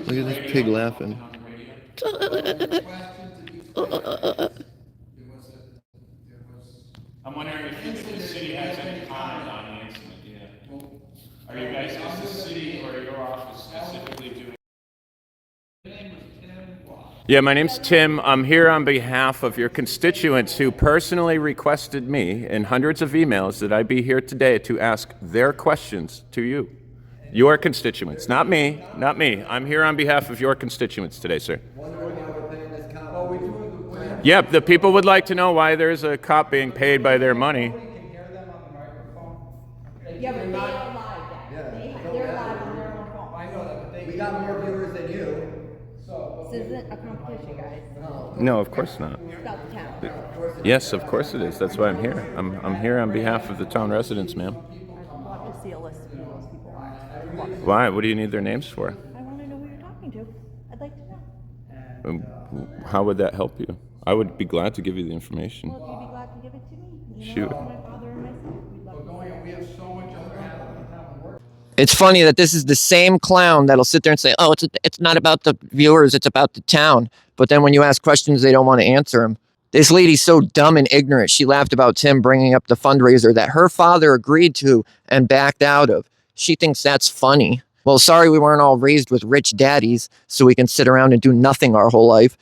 Look at this pig laughing. I'm wondering if the city has any comment on the incident. Yeah. Are you guys, is the city or your office specifically doing? Yeah, my name's Tim. I'm here on behalf of your constituents who personally requested me in hundreds of emails that I be here today to ask their questions to you. Your constituents, not me, not me. I'm here on behalf of your constituents today, sir. Yeah, the people would like to know why there's a cop being paid by their money. Yeah, but they are live, they're live on their own phone. I know that, but We got more viewers than you. This isn't a competition, guys. No, of course not. It's about the town. Yes, of course it is. That's why I'm here. I'm here on behalf of the town residents, ma'am. I want to see a list of who those people are. Why? What do you need their names for? I want to know who you're talking to. I'd like to know. How would that help you? I would be glad to give you the information. Well, if you'd be glad to give it to me. Shoot. My father and myself, we'd love to. we have so much other happening. It's funny that this is the same clown that'll sit there and say, oh, it's not about the viewers, it's about the town. But then when you ask questions, they don't want to answer them. This lady's so dumb and ignorant. She laughed about Tim bringing up the fundraiser that her father agreed to and backed out of. She thinks that's funny. Well, sorry we weren't all raised with rich daddies so we can sit around and do nothing our whole life.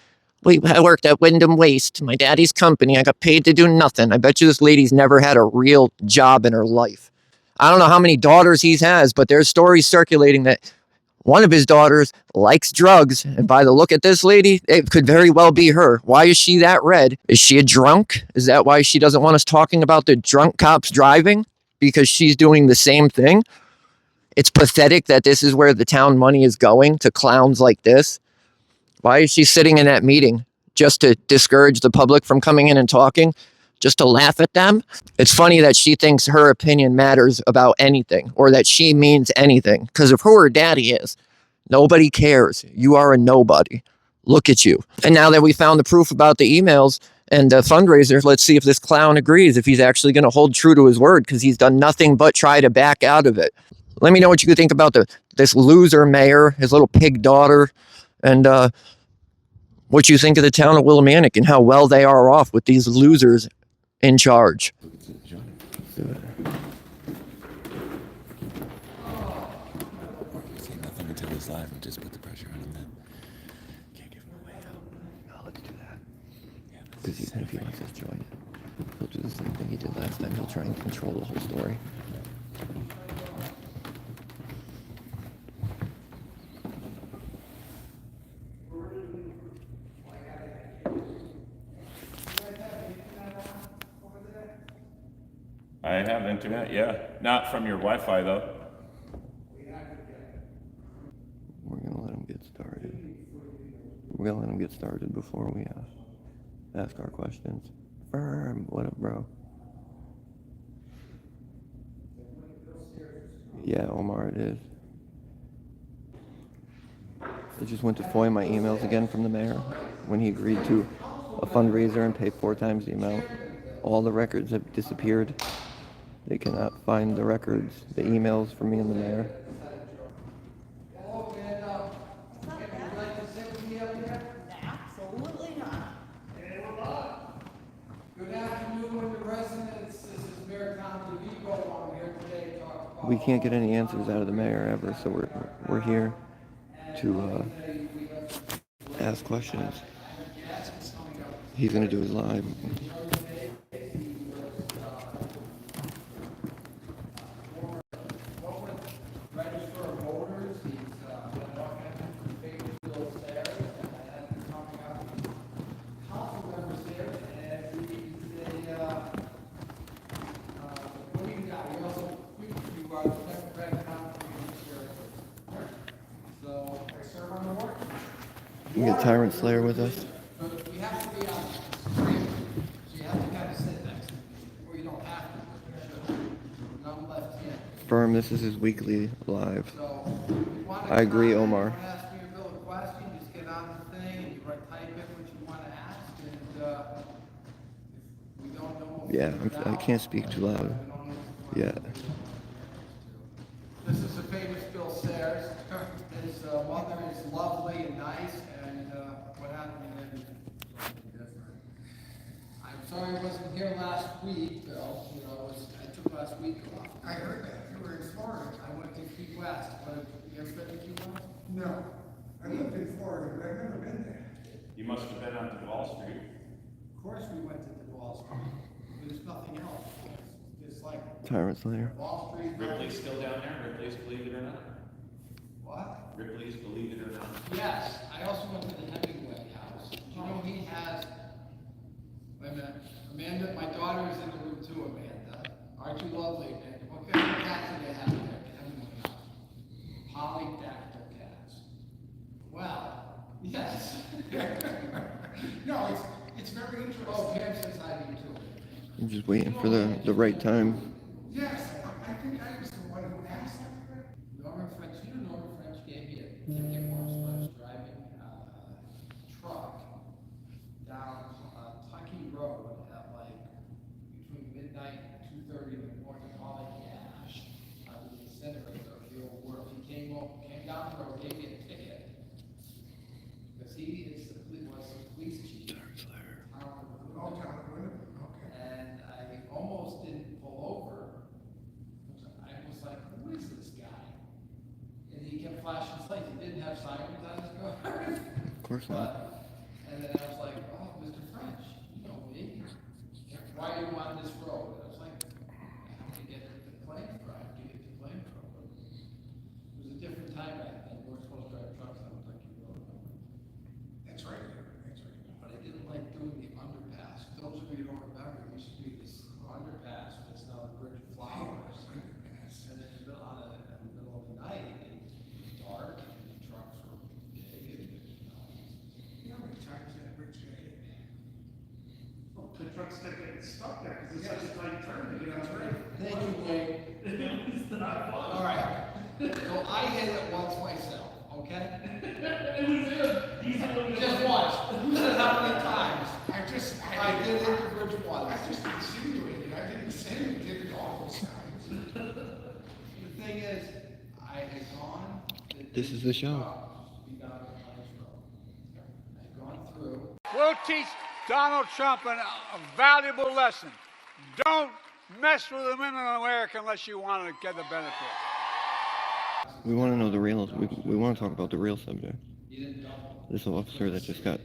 I worked at Windham Waste, my daddy's company. I got paid to do nothing. I bet you this lady's never had a real job in her life. I don't know how many daughters he has, but there's stories circulating that one of his daughters likes drugs. And by the look at this lady, it could very well be her. Why is she that red? Is she a drunk? Is that why she doesn't want us talking about the drunk cops driving? Because she's doing the same thing? It's pathetic that this is where the town money is going, to clowns like this. Why is she sitting in that meeting? Just to discourage the public from coming in and talking? Just to laugh at them? It's funny that she thinks her opinion matters about anything, or that she means anything, because of who her daddy is. Nobody cares. You are a nobody. Look at you. And now that we found the proof about the emails and the fundraiser, let's see if this clown agrees, if he's actually going to hold true to his word, because he's done nothing but try to back out of it. Let me know what you think about this loser mayor, his little pig daughter, and what you think of the town of Willimantic and how well they are off with these losers in charge. Say nothing until he's live and just put the pressure on him then. Can't give him a way out. No, let's do that. Yeah, because if he wants us to join it, he'll do the same thing he did last time. He'll try and control the whole story. I have internet, yeah. Not from your Wi-Fi, though. We're gonna let him get started. We're gonna let him get started before we ask our questions. Firm, what up, bro? Yeah, Omar, it is. I just went to FOIA my emails again from the mayor when he agreed to a fundraiser and pay 4 times the amount. All the records have disappeared. They cannot find the records, the emails from me and the mayor. Absolutely not. Good afternoon, residents. This is Mayor TheConstitutionState. I'm here today to talk about. We can't get any answers out of the mayor ever, so we're here to ask questions. He's gonna do his live. We got Tyrant Slayer with us. You have to be on screen, so you have to kind of sit next to me, or you don't have to, but you should. None left here. Firm, this is his weekly live. So, if you want to I agree, comment, Omar. You want to ask me a real question, just get on the thing, and you type in what you want to ask, and if we don't know what Yeah, I can't speak too loud. Yeah. This is a famous Bill Sayre. upstairs. His mother is lovely and nice, and what happened to him is something different. I'm sorry I wasn't here last week, Bill. You know, I took last week off. I heard that. You were in Florida. I went to Key West. You ever been to Key West? No. I lived in Florida, but I've never been there. You must have been on Wall Street. Of course we went to the Wall Street. There's nothing else. It's like Tyrant Slayer. Wall Street. Ripley's still down there? Ripley's, believe it or not? What? Ripley's, believe it or not? Yes, I also went to the Hemingway house. Do you know he has, wait a minute, Amanda, my daughter is in the room too, Amanda. Aren't you lovely, Amanda? What kind of cats do they have there at the Hemingway house? Polydactyl cats. Well, yes. No, it's very interesting. Oh, Pam says hi to you too. I'm just waiting for the right time. Yes, I think I was the one who asked her. Norman French, you know Norman French gave me a ticket once when I was driving a truck down Tucky Road at like between midnight and 2:30 in the morning, hauling ash out of the incinerator of the old world. He came down the road, gave me a ticket because he is was the police chief. Oh, John, okay. And I almost didn't pull over. I was like, who is this guy? And he kept flashing lights. He didn't have sirens on his car. Of course not. And then I was like, oh, Mr. French, you know me. Why are you on this road? And I was like, I have to get to the Flamethrower. I have to get to Flamethrower. It was a different time back then. We weren't supposed to drive trucks on Kentucky Road. That's right. That's right. But I didn't like doing the underpass. Those of you who don't remember, it used to be this underpass, but it's now the Bridge of Flowers. And then in the middle of the night, it was dark, and the trucks were big, and, You know how many times that bridge got hit? Well, the trucks kept getting stuck there because it's such a tight turn to get out of there. Thank you, Wayne. It's not fun. All right. So I hit it once myself, okay? It was him. He's the one who- Just once. Who said how many times? I did hit the bridge once. I just insinuated. I didn't say you did it all those times. The thing is, I had gone. This is the show. We got on the Pines Road. I'd gone through. We'll teach Donald Trump a valuable lesson. Don't mess with the women in America unless you want to get the benefit. We want to know the real. We want to talk about the real subject. This officer that just got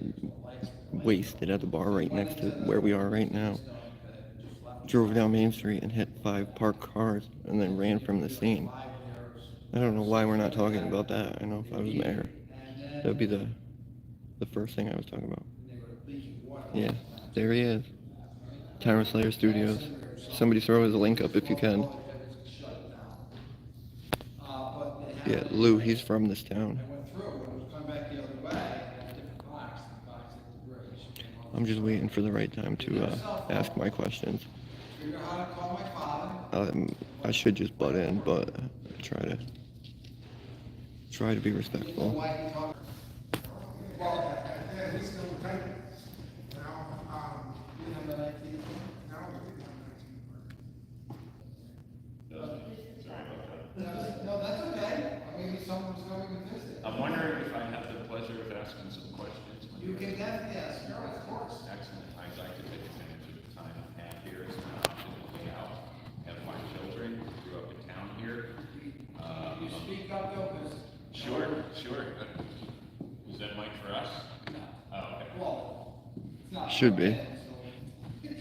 wasted at the bar right next to where we are right now drove down Main Street and hit 5 parked cars and then ran from the scene. I don't know why we're not talking about that. I know if I was mayor, that would be the first thing I was talking about. Yeah, there he is. Tyrant Slayer Studios. Somebody throw his link up if you can. Yeah, Lou, he's from this town. I'm just waiting for the right time to ask my questions. I should just butt in, but try to be respectful. Well, yeah, he's still tight. Now, we didn't have 19. No, that's okay. Maybe someone's going to visit. I'm wondering if I have the pleasure of asking some questions. You can definitely ask. No, of course. Excellent. I'd like to take advantage of the time I have here as an option to stay out, have my children, grew up in town here. You speak up though, because. Sure. Was that mic for us? No. Oh, okay. Well, it's not. Should be.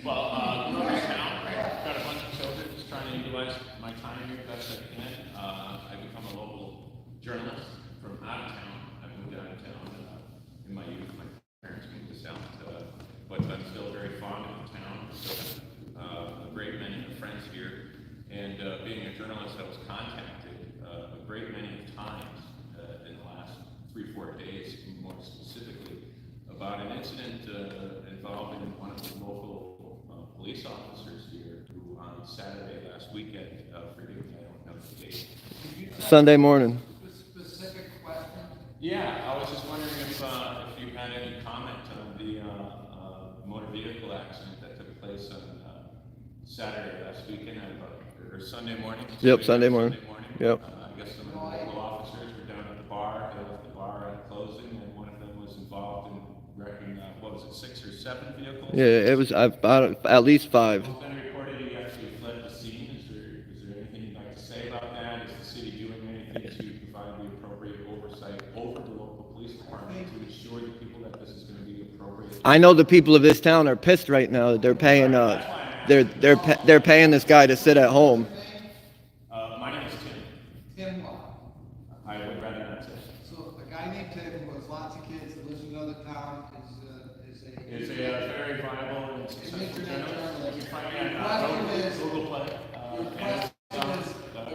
Well, grew up in town, got a bunch of children, just trying to utilize my time here best I can. I've become a local journalist from out of town. I moved out of town in my youth. My parents moved us out, but I'm still very fond of the town. Still a great many friends here. And being a journalist, I was contacted a great many times in the last 3-4 days, more specifically, about an incident involving one of the local police officers here who on Saturday last weekend, forgive me, I don't know the date. Sunday morning. Specific question. Yeah, I was just wondering if you had any comment on the motor vehicle accident that took place on Saturday last weekend, or Sunday morning? Yep, Sunday morning. Yep. I guess some of the local officers were wrecking, what was it, 6 or 7 vehicles? Yeah, it was about at least 5. It's been reported he actually fled the scene. Is there anything you'd like to say about that? Is the city doing anything to provide the appropriate oversight over the local police department to ensure the people that this is going to be appropriate? I know the people of this town are pissed right now that they're paying they're paying this guy to sit at home. My name is Tim. Tim what? I would rather not say. So a guy named Tim who has lots of kids that lives in another town Is a very viable and successful journalist. You can find me Your on question is- Google Play, Amazon,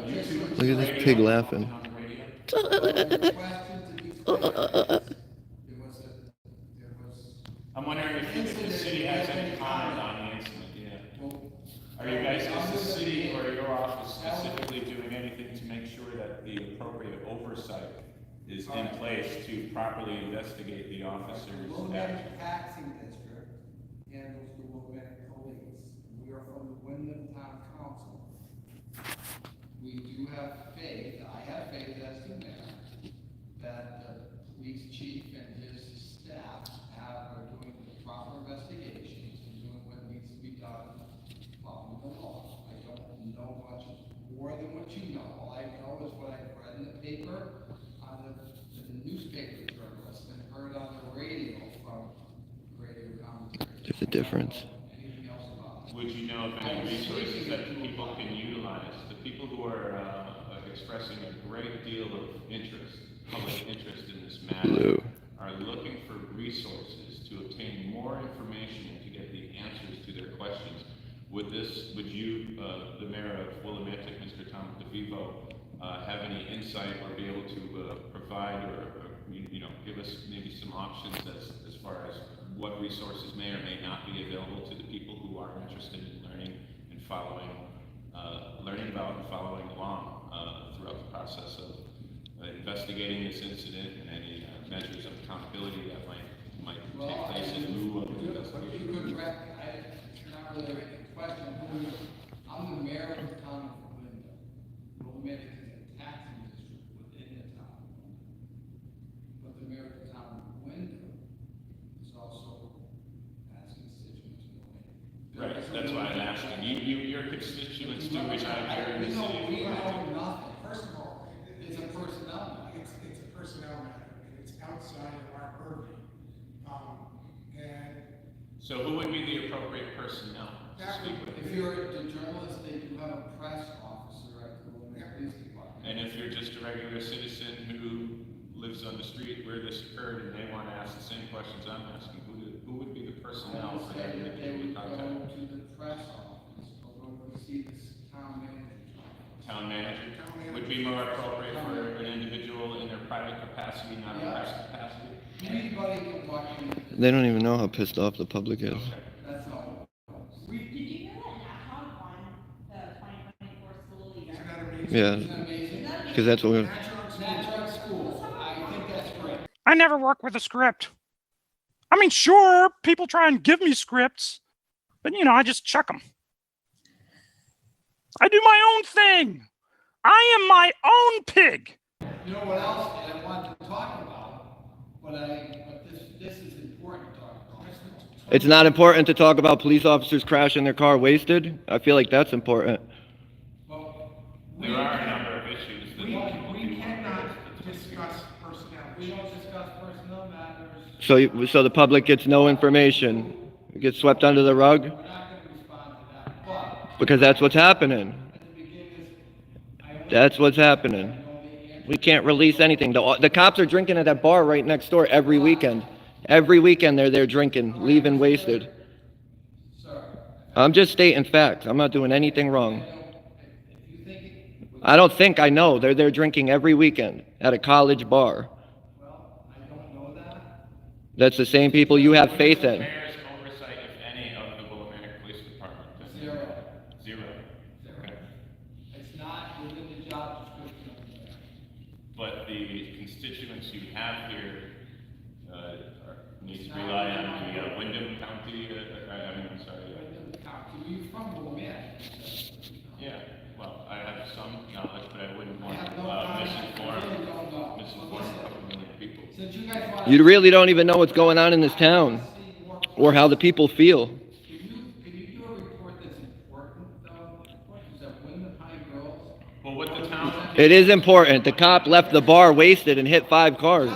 YouTube. Look at this pig laughing. On the radio. The question to be clear is, there was I'm wondering if the city has any comment on the incident, yeah. Are you guys, is the city or your office specifically doing anything to make sure that the appropriate oversight is in place to properly investigate the officer's actions? Willimantic taxing district handles the Willimantic police. We are from the Windham Town Council. We do have faith, I have faith as the mayor, that the police chief and his staff are doing the proper investigations and doing what needs to be done, following the law. I don't know much more than what you know. All I know is what I've read in the paper, on the newspaper journalist, and heard on the radio from radio commentators. There's a difference. Anything else about it? Would you know of any resources that the people can utilize? The people who are expressing a great deal of interest, public interest in this matter, Blue. are looking for resources to obtain more information and to get the answers to their questions. Would you, the mayor of Willimantic, Mr. TheConstitutionState, have any insight or be able to provide or give us maybe some options as far as what resources may or may not be available to the people who are interested in learning and following, learning about and following along throughout the process of investigating this incident and any measures of accountability that might take place in lieu of an investigation? You could it's not really a question. I'm the mayor of the town of Windham. Willimantic is a taxing district within the town of Windham. But the mayor of the town of Windham is also as constituents in Willimantic. Right, that's why I'm asking. Your constituents do reside here in the city of We know Willimantic. nothing. First of all, it's a personnel matter. It's a personnel matter, and it's outside of our purview. And So who would be the appropriate personnel to speak with? If you're the journalist, they do have a press officer at the Willimantic Police Department. And if you're just a regular citizen who lives on the street where this occurred and they want to ask the same questions I'm asking, who would be the personnel for that They individual would contact? go to the press office, or go to see this town manager. Town manager would be more appropriate for an individual in their private capacity, not a press capacity? Anybody can watch you. They don't even know how pissed off the public is. That's all. Did you know that Cashapp won the 2024 school leader? isn't that amazing? Yeah, Isn't that amazing? because that's what we're... Natural schools, I think that's great. I never work with a script. I mean, sure, people try and give me scripts, but I just check them. I do my own thing. I am my own pig. You know what else I want to talk about, but this is important to talk about. It's not important to talk about police officers crashing their car wasted. I feel like that's important. There are a number of issues that We people do want cannot to discuss personnel We issues. don't discuss personnel matters. So the public gets no information. It gets swept under the rug We're not going to respond to that, but because that's what's happening. at the beginning, That's what's happening. We can't release anything. The cops are drinking at that bar right next door every weekend. Every weekend they're there drinking, leaving wasted. I'm just stating facts. I'm not doing anything wrong. I don't think I know. They're there drinking every weekend at a college bar. well, I don't know that. That's the same people you have faith in. Mayor's oversight, if any, of the Willimantic Police Department? Zero. Zero. Okay. It's not within the job description of the mayor. But the constituents you have here need to rely on the Windham County, I'm sorry. You're from Willimantic. Yeah, well, I have some knowledge, but I wouldn't I want have to no knowledge. I misinform really don't know. a couple million people. Since you guys want You really don't even know what's going on in this town or how the people feel. Can you do a report that's important, though? Is that Windham High girls? Well, what the town. It is important. The cop left the bar wasted and hit 5 cars.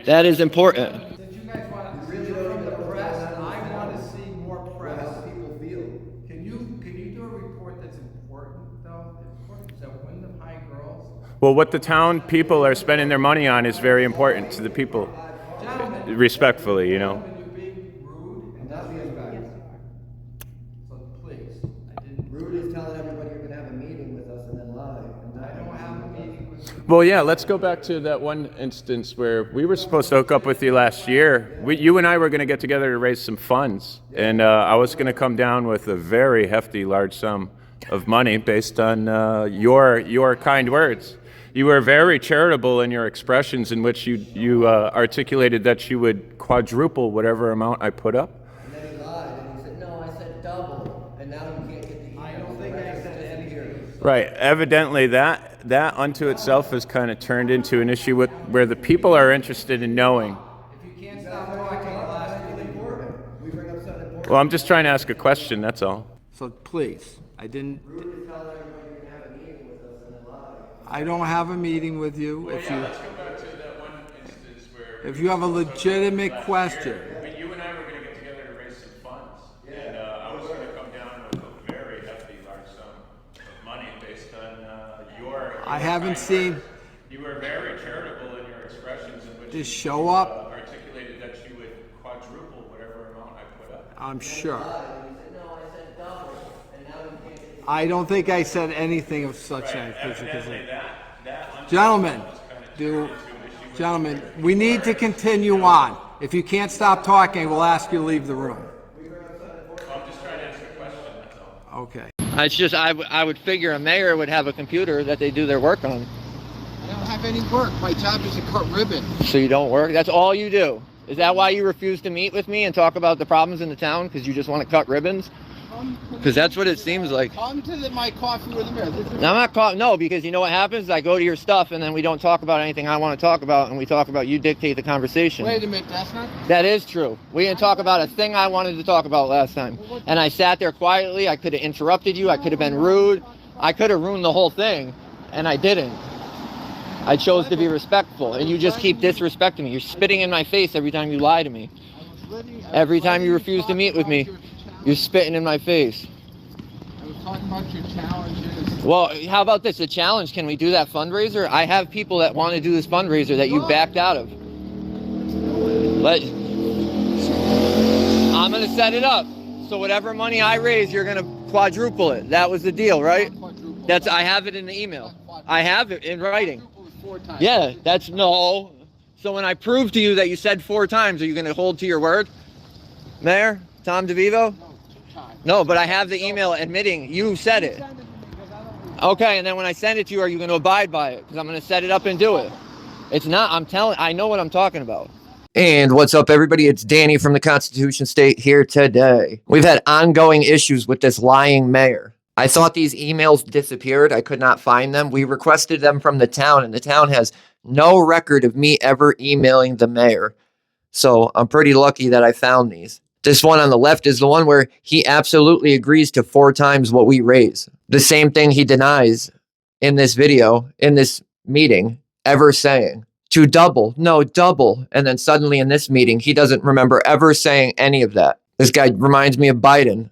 That is important. Since you guys want to see from the press, I want to see more press. How people feel. Can you do a report that's important, though? Is that Windham High girls? Well, what the town people are spending their money on is very important to the people. Respectfully, you know. You're being rude and not being bad. So please, I didn't. Rude is telling everybody you're going to have a meeting with us and then lie. I don't have a meeting with you. Well, yeah, let's go back to that one instance where we were supposed to hook up with you last year. You and I were going to get together to raise some funds, and I was going to come down with a very hefty, large sum of money based on your kind words. You were very charitable in your expressions in which you articulated that you would quadruple whatever amount I put up. And then he lied and he said, no, I said double. And now you can't get the email. I don't think I said anything. Right. Evidently, that unto itself has kind of turned into an issue where the people are interested in knowing. If you can't stop talking, I'll ask you to leave. We bring up something important. Well, I'm just trying to ask a question, that's all. So please, I didn't. Rude is telling everybody you're going to have a meeting with us and then lie. I don't have a meeting with you. Let's go back to that one instance where If you have a legitimate question. you and I were going to get together to raise some funds, and I was going to come down with a very hefty, large sum of money based on your. I haven't seen. You were very charitable in your expressions in which Just show up. Articulated that you would quadruple whatever amount I put up. I'm sure. And he said, no, I said double. And now you can't get the I don't think I said anything of such a Evidently, that Gentlemen, we need to continue on. If you can't stop talking, we'll ask you to leave the room. I'm just trying to answer a question, that's all. Okay. It's just I would figure a mayor would have a computer that they do their work on. I don't have any work. My job is to cut ribbon. So you don't work? That's all you do? Is that why you refuse to meet with me and talk about the problems in the town? Because you just want to cut ribbons? Because that's what it seems like. Come to my coffee with the mayor. I'm not no, because you know what happens? I go to your stuff and then we don't talk about anything I want to talk about, and we talk about you dictate the conversation. Wait a minute, that's not. That is true. We didn't talk about a thing I wanted to talk about last time. And I sat there quietly. I could have interrupted you. I could have been rude. I could have ruined the whole thing, and I didn't. I chose to be respectful, and you just keep disrespecting me. You're spitting in my face every time you lie to me. Every time you refuse to meet with me, you're spitting in my face. I was talking about your challenges. Well, how about this? A challenge. Can we do that fundraiser? I have people that want to do this fundraiser that you backed out of. I'm going to set it up. So whatever money I raise, you're going to quadruple it. That was the deal, right? I have it in the email. I have it in writing. Yeah, no. So when I prove to you that you said 4 times, are you going to hold to your word? Mayor Tom DeVivo? No, but I have the email admitting you said it. Okay, and then when I send it to you, are you going to abide by it? Because I'm going to set it up and do it. It's not, I know what I'm talking about. And what's up, everybody? It's Danny from the Constitution State here today. We've had ongoing issues with this lying mayor. I thought these emails disappeared. I could not find them. We requested them from the town, and the town has no record of me ever emailing the mayor. So I'm pretty lucky that I found these. This one on the left is the one where he absolutely agrees to 4 times what we raise. The same thing he denies in this video, in this meeting, ever saying. To double, no, double. And then suddenly in this meeting, he doesn't remember ever saying any of that. This guy reminds me of Biden.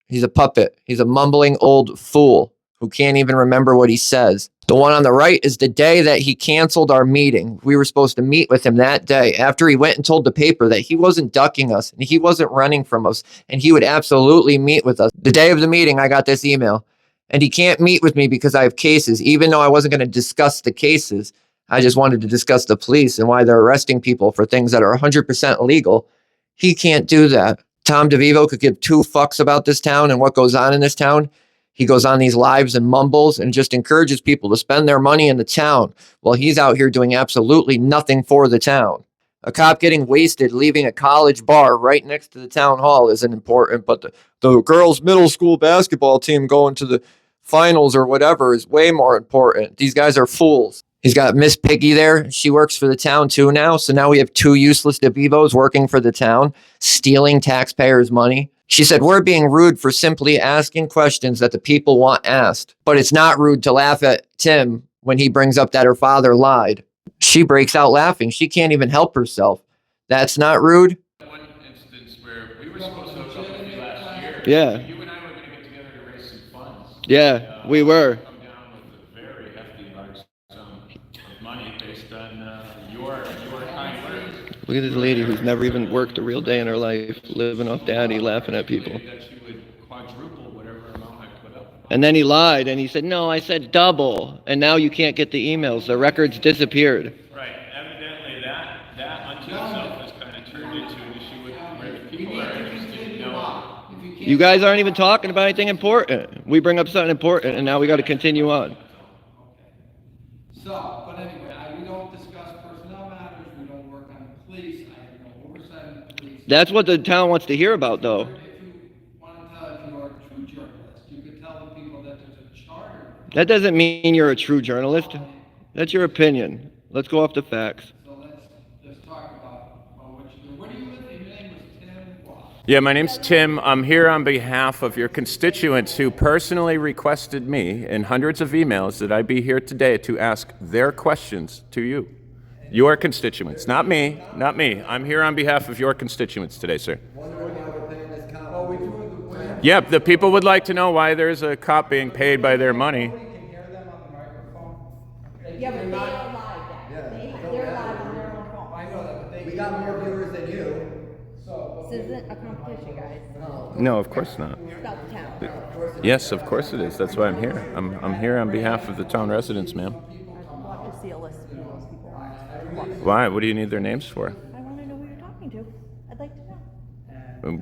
He's a puppet. He's a mumbling old fool who can't even remember what he says. The one on the right is the day that he canceled our meeting. We were supposed to meet with him that day after he went and told the paper that he wasn't ducking us and he wasn't running from us and he would absolutely meet with us. The day of the meeting, I got this email, and he can't meet with me because I have cases, even though I wasn't going to discuss the cases. I just wanted to discuss the police and why they're arresting people for things that are 100% legal. He can't do that. Tom DeVivo could give 2 fucks about this town and what goes on in this town. He goes on these lives and mumbles and just encourages people to spend their money in the town while he's out here doing absolutely nothing for the town. A cop getting wasted leaving a college bar right next to the town hall isn't important, but the girls' middle school basketball team going to the finals or whatever is way more important. These guys are fools. He's got Miss Piggy there. She works for the town too now. So now we have two useless DeVivos working for the town, stealing taxpayers' money. She said, we're being rude for simply asking questions that the people want asked. But it's not rude to laugh at Tim when he brings up that her father lied. She breaks out laughing. She can't even help herself. That's not rude. One instance where we were supposed to hook up with you last year. Yeah. You and I were going to get together to raise some funds. Yeah, we were. Come down with a very hefty, large sum of money based on your kind words. Look at this lady who's never even worked a real day in her life, living off daddy, laughing at people. That you would quadruple whatever amount I put up. And then he lied and he said, no, I said double. And now you can't get the emails. The records disappeared. Right. Evidently, that unto itself has kind of turned into an issue where people are interested in knowing. You guys aren't even talking about anything important. We bring up something important and now we got to continue on. So, but anyway, we don't discuss personnel matters, we don't work on the police, I have no oversight of the police. That's what the town wants to hear about, though. If you want to tell, if you are a true journalist, you could tell the people that there's a charter. That doesn't mean you're a true journalist. That's your opinion. Let's go off the facts. So let's talk about what you do. Where do you live? Your name was Tim what? Yeah, my name's Tim. I'm here on behalf of your constituents who personally requested me in hundreds of emails that I be here today to ask their questions to you. Your constituents, not me, not me. I'm here on behalf of your constituents today, sir. Yeah, the people would like to know why there's a cop being paid by their money. Yeah, but they are live, they're live on their own phone. I know that, but they. We got more viewers than you. This isn't a competition, guys. No, of course not. It's about the town. Yes, of course it is. That's why I'm here. I'm here on behalf of the town residents, ma'am. I want to see a list of who those people are. Why? What do you need their names for? I want to know who you're talking to. I'd like to know.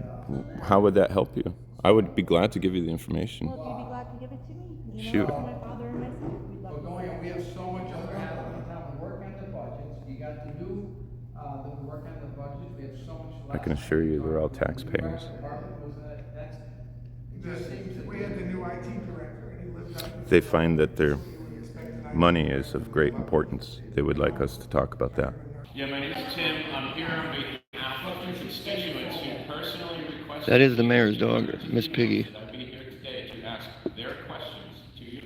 How would that help you? I would be glad to give you the information. Well, if you'd be glad to give it to me. You Shoot. know, my father and myself, we'd love We're to. going, we have so much other happening in town, we work on the budgets, you got the new, the work on the budget, we have so much. I can assure you they're all taxpayers. We had the new IT director, and he lived up. They find that their money is of great importance. They would like us to talk about that. Yeah, my name is Tim. I'm here on behalf of your constituents who personally requested. That is the mayor's dog, Miss Piggy. I'd be here today to ask their questions to you.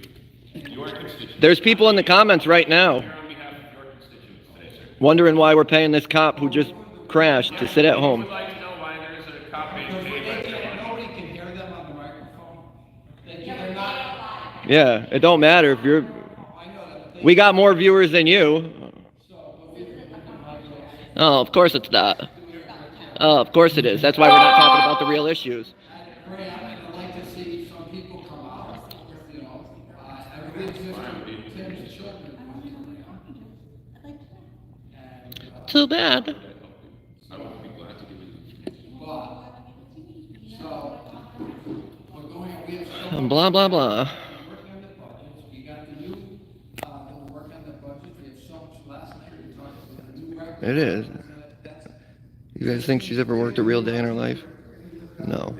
Your constituents. There's people in the comments right now Here on behalf of your constituents today, sir. wondering why we're paying this cop who just crashed to sit at home. Would like to know why there is a cop being paid by their money. Nobody can hear them on the microphone. They're not. Yeah, it don't matter if you're. We got more viewers than you. Oh, of course it's not. Oh, of course it is. That's why we're not talking about the real issues. I'd like to see some people come out, you know, everything's just Tim's children. Too bad. So, we're going, we have so much Blah, blah, blah. work on the budgets, we got the new, the work on the budget, we have so much last night, we talked about the new record. It is. That's, You guys think she's ever worked a real day in her life? No.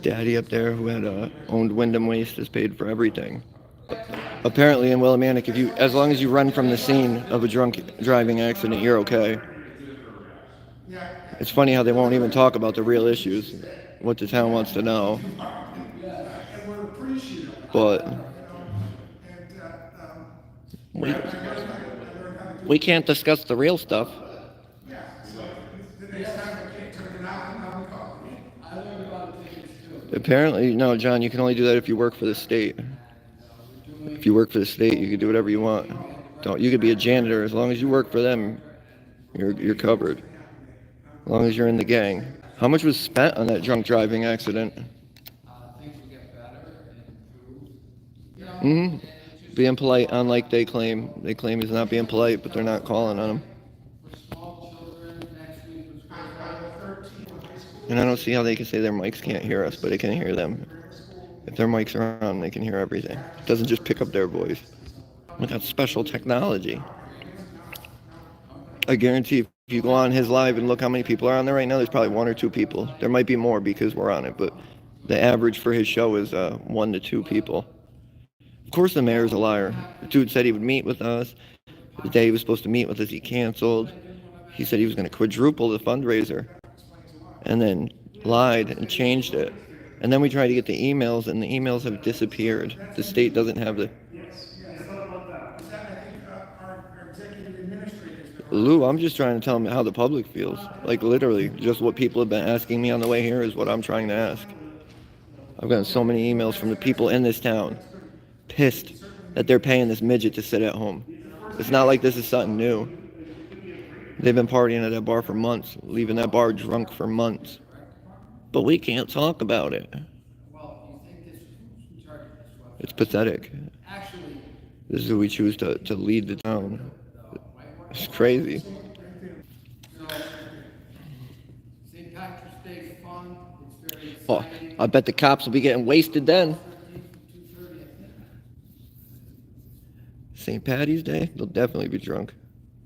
Daddy up there who had owned Windham Waste has paid for everything. Apparently in Willimantic, as long as you run from the scene of a drunk driving accident, you're okay. It's funny how they won't even talk about the real issues, what the town wants to know. But we can't discuss the real stuff. Apparently, no, John, you can only do that if you work for the state. If you work for the state, you can do whatever you want. You could be a janitor. As long as you work for them, you're covered. As long as you're in the gang. How much was spent on that drunk driving accident? things will get better and improve. Being polite, unlike they claim. They claim he's not being polite, but they're not calling on him. For small children, next week was And I don't see how they can say their mics can't hear us, but they can hear them. If their mics are on, they can hear everything. It doesn't just pick up their voice. With that special technology. I guarantee if you go on his live and look how many people are on there right now, there's probably 1 or 2 people. There might be more because we're on it, but the average for his show is 1 to 2 people. Of course the mayor's a liar. The dude said he would meet with us. The day he was supposed to meet with us, he canceled. He said he was going to quadruple the fundraiser and then lied and changed it. And then we tried to get the emails, and the emails have disappeared. The state doesn't have the... Lou, I'm just trying to tell him how the public feels. Like, literally, just what people have been asking me on the way here is what I'm trying to ask. I've gotten so many emails from the people in this town, pissed that they're paying this midget to sit at home. It's not like this is something new. They've been partying at that bar for months, leaving that bar drunk for months. But we can't talk about it. It's pathetic. This is who we choose to lead the town. It's crazy. St. Patrick's Day fun. It's very Oh, exciting. I bet the cops will be getting wasted then. 2:30, I think. St. Patty's Day, they'll definitely be drunk.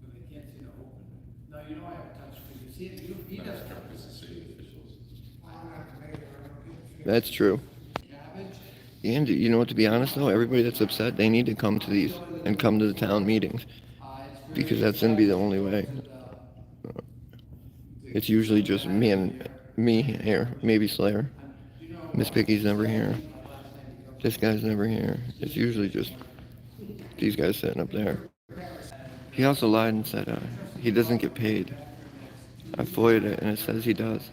But they can't seem to open it. No, you know I have touch figures. He does touch That's true. cabbage. And you know what, to be honest though, everybody that's upset, they need to come to these and come to the town meetings. Because that's going to be the only way. It's usually just me here, maybe Slayer. Miss Picky's never here. This guy's never here. It's usually just these guys sitting up there. He also lied and said he doesn't get paid. I FOIA'd it and it says he does.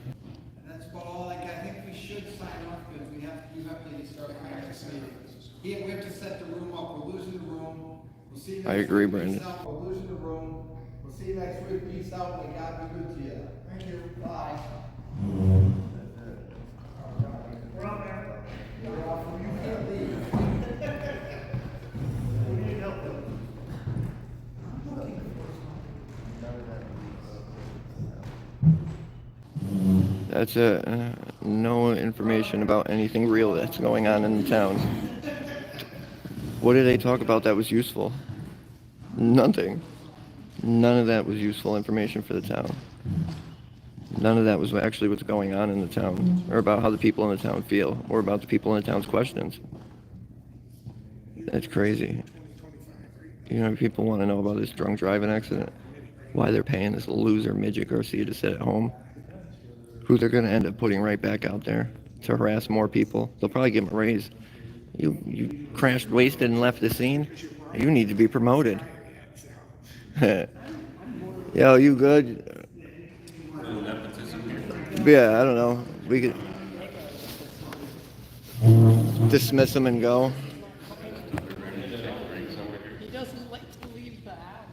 That's about all, like, I think we should sign off because you have to start hiring this meeting. We have to set the room up. We're losing the room. We'll see you next I agree, week. Peace Brandon. out. We're losing the room. We'll see you next week. Peace out. May God be good to you. Thank you. Bye. We're out there. We're off. You can't leave. We need help. That's no information about anything real that's going on in the town. What did they talk about that was useful? Nothing. None of that was useful information for the town. None of that was actually what's going on in the town, or about how the people in the town feel, or about the people in the town's questions. That's crazy. You know, people want to know about this drunk driving accident, why they're paying this loser midget Garcia to sit at home, who they're going to end up putting right back out there to harass more people. They'll probably give him a raise. You crashed, wasted, and left the scene. You need to be promoted. Yo, you good? Yeah, I don't know. We could dismiss him and go. He doesn't like to leave the house.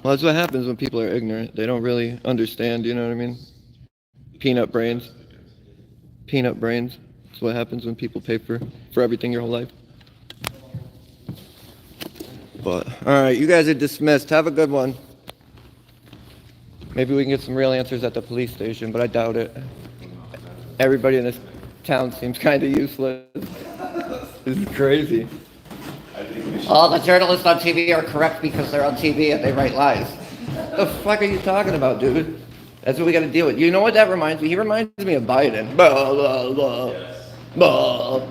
Well, that's what happens when people are ignorant. They don't really understand, you know what I mean? Peanut brains. Peanut brains. That's what happens when people pay for everything your whole life. But, alright, you guys are dismissed. Have a good one. Maybe we can get some real answers at the police station, but I doubt it. Everybody in this town seems kind of useless. This is crazy. All the journalists on TV are correct because they're on TV and they write lies. What the fuck are you talking about, dude? That's what we gotta deal with. You know what that reminds me? He reminds me of Biden. Blah, blah, blah. Blah.